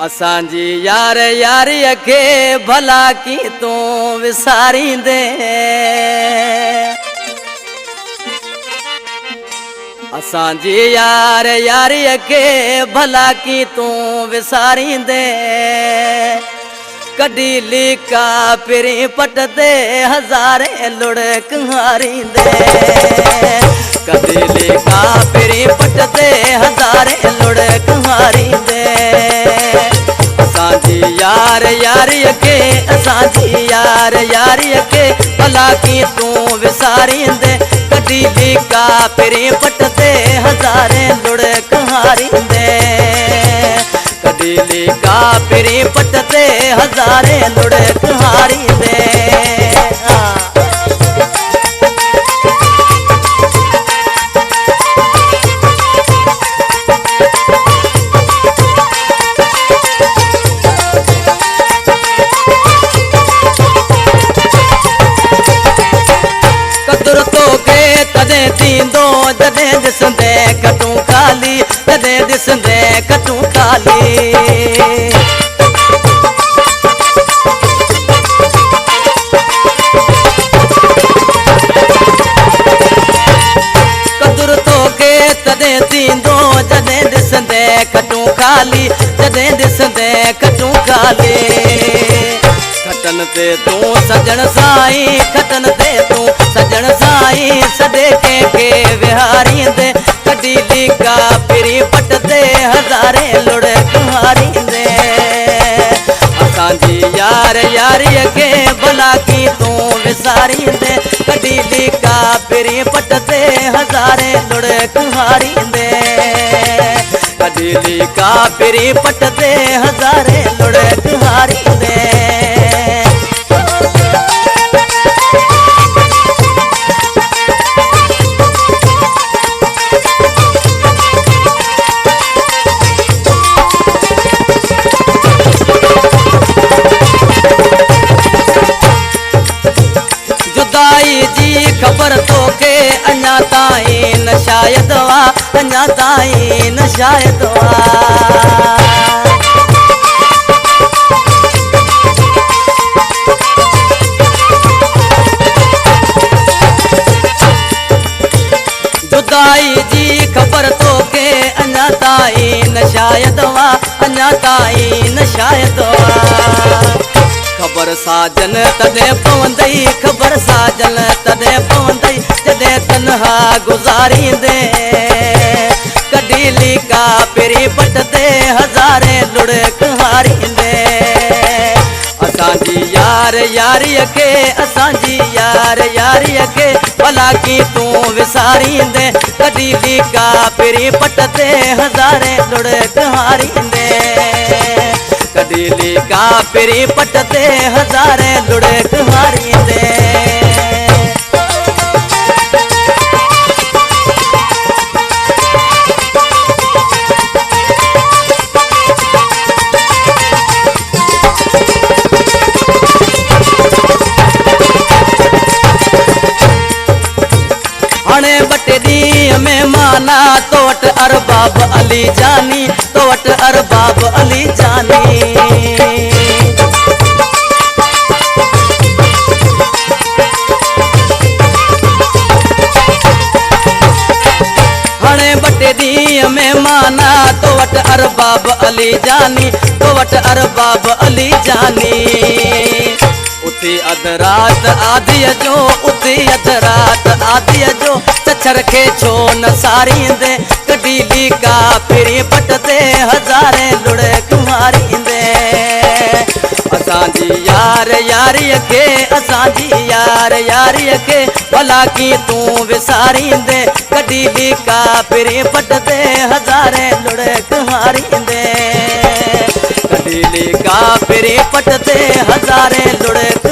असांजी यार यारी के भला की तू विसारी दे। असांजी यार यारी के भला की तू विसारी दे। कडी लिका पिरी पट दे हजारे लुढ़क हारी दे। कडी लिका पिरी पट दे हजारे लुढ़क हारी दे। असांजी यार यारी के असांजी यार यारी के भला की तू विसारी दे। कडी लिका पिरी पट दे हजारे लुढ़क हारी दे। कडी लिका पिरी पट दे हजारे लुढ़क हारी दे। तदे थींदो जॾहिं ॾिसंदे कटूं खाली तॾहिं ॾिसंदे कटूं खाली। कदुर तोखे तॾहिं थींदो जॾहिं ॾिसंदे कटूं खाली जॾहिं ॾिसंदे कटूं खाली। खटन ते तूं सजण साईं खटन ते तूं सजण साईं सॾे कंहिंखे विहारी दे। कडी लिका पिरी पट दे हज़ारे लुढ़क हारी दे। असांजी यार यारी के भला की तूं विसारी दे। कडी लिका पिरी पट दे हज़ारे लुढ़क हारी दे। कडी लिका पिरी पट दे हज़ारे लुढ़क हारी दे। जुदाई जी खबर तोखे अञा ताईं न शायद वा अञा ताईं न शायद वा। जुदाई जी खबर तोखे अञा ताईं न शायद वा अञा ताईं न शायद वा। खबर साजन तॾहिं पवंदई खबर साजन तॾहिं पवंदई जॾहिं तन्हा गुज़ारींदे। कडी लिका पिरी पट दे हज़ारे लुढ़क हारींदे। असांजी यार यारी के असांजी यार यारी के भला की तूं विसारींदे। कडी लिका पिरी पट दे हज़ारे लुढ़क हारींदे। कडी लिका पिरी पट दे हज़ारे लुढ़क हारी दे। हाणे बटे ॾींहं में माना तो वट अरबाब अली जानी तो वट अरबाब अली जानी। हाणे बटे ॾींहं में माना तो वट अरबाब अली जानी तो वट अरबाब अली जानी। उथी अध रात आदीअ जो उथी अध रात आदीअ जो चछर खे छो न सारींदे। कडी लिका पिरी पट दे हज़ारे लुढ़क हारींदे। असांजी यार यारी के असांजी यार यारी के भला की तूं विसारींदे। कडी लिका पिरी पट दे हज़ारे लुढ़क हारींदे। कडी लिका पिरी पट दे हज़ारे लुढ़क